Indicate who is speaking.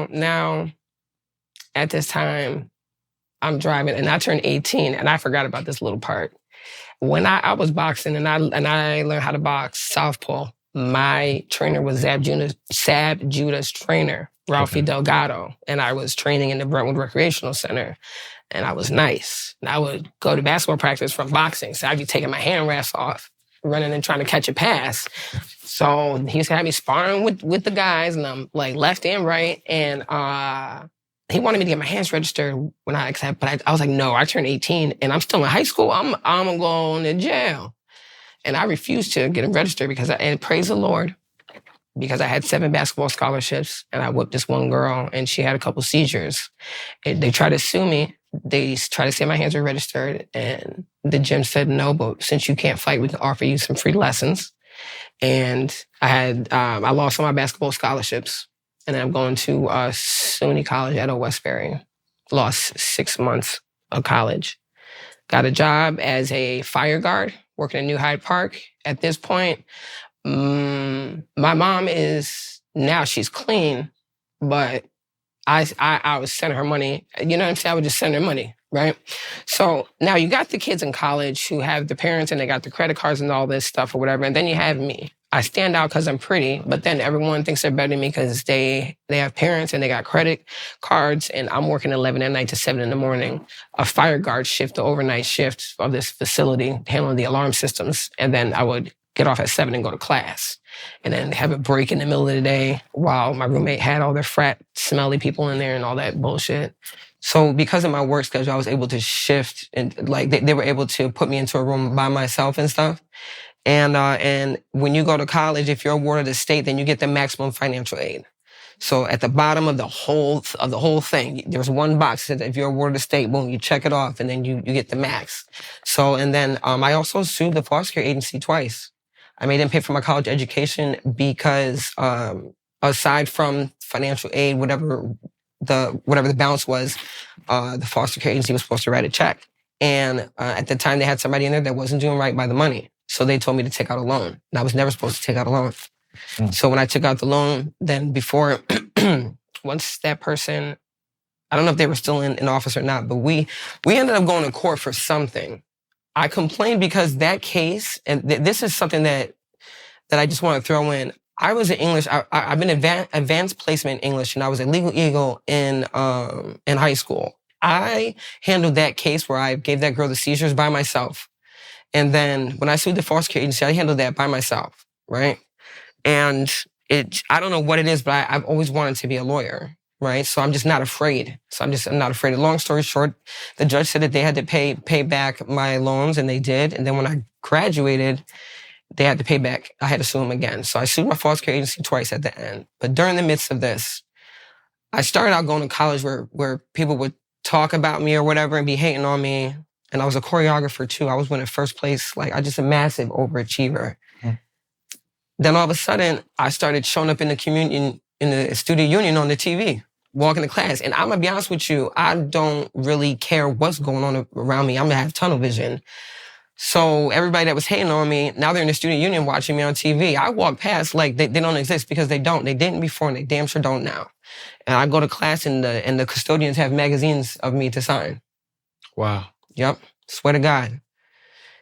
Speaker 1: So now, at this time, I'm driving and I turned 18 and I forgot about this little part. When I was boxing and I learned how to box southpaw, my trainer was Zab Judah's trainer, Ralphie Delgado. And I was training in the Brentwood Recreational Center. And I was nice. And I would go to basketball practice from boxing. So I'd be taking my hand rest off, running and trying to catch a pass. So he used to have me sparring with the guys, and I'm like left and right. And he wanted me to get my hands registered when I accepted, but I was like, no, I turned 18 and I'm still in high school. I'm going to jail. And I refused to get them registered and praise the Lord, because I had 7 basketball scholarships and I whipped this one girl and she had a couple seizures. They tried to sue me. They tried to say my hands were registered, and the gym said, no, but since you can't fight, we can offer you some free lessons. And I lost all my basketball scholarships, and I'm going to SUNY College at Westbury. Lost 6 months of college. Got a job as a fire guard working in New Hyde Park. At this point, my mom she's clean, but I was sending her money. You know what I'm saying? I would just send her money, right? So now you got the kids in college who have the parents and they got the credit cards and all this stuff or whatever. And then you have me. I stand out because I'm pretty, but then everyone thinks they're better than me because they have parents and they got credit cards, and I'm working 11 at night to 7 in the morning, a fire guard shift, the overnight shift of this facility, handling the alarm systems. And then I would get off at 7 and go to class, and then have a break in the middle of the day while my roommate had all their frat smelly people in there and all that bullshit. So because of my work schedule, I was able to shift, and like they were able to put me into a room by myself and stuff. And when you go to college, if you're awarded a state, then you get the maximum financial aid. So at the bottom of the whole thing, there's one box that if you're awarded a state, boom, you check it off, and then you get the max. So, and then I also sued the foster care agency twice. I made them pay for my college education because aside from financial aid, whatever the balance was, the foster care agency was supposed to write a check. And at the time, they had somebody in there that wasn't doing right by the money. So they told me to take out a loan. And I was never supposed to take out a loan. So when I took out the loan, then before, once that person, I don't know if they were still in office or not, but we ended up going to court for something. I complained because that case, and this is something that I just want to throw in. I was in English. I've been advanced placement in English, and I was a legal eagle in high school. I handled that case where I gave that girl the seizures by myself. And then when I sued the foster care agency, I handled that by myself, right? And I don't know what it is, but I've always wanted to be a lawyer, right? So I'm just not afraid. I'm not afraid. Long story short, the judge said that they had to pay back my loans, and they did. And then when I graduated, they had to pay back. I had to sue them again. So I sued my foster care agency twice at the end. But during the midst of this, I started out going to college where people would talk about me or whatever and be hating on me. And I was a choreographer too. I was winning first place. Like, I just a massive overachiever. Then all of a sudden, I started showing up in the student union on the TV, walking to class. And I'm gonna be honest with you, I don't really care what's going on around me. I'm gonna have tunnel vision. So everybody that was hating on me, now they're in the student union watching me on TV. I walk past like they don't exist, because they don't. They didn't before, and they damn sure don't now. And I go to class, and the custodians have magazines of me to sign.
Speaker 2: Wow.
Speaker 1: Yep. Swear to God.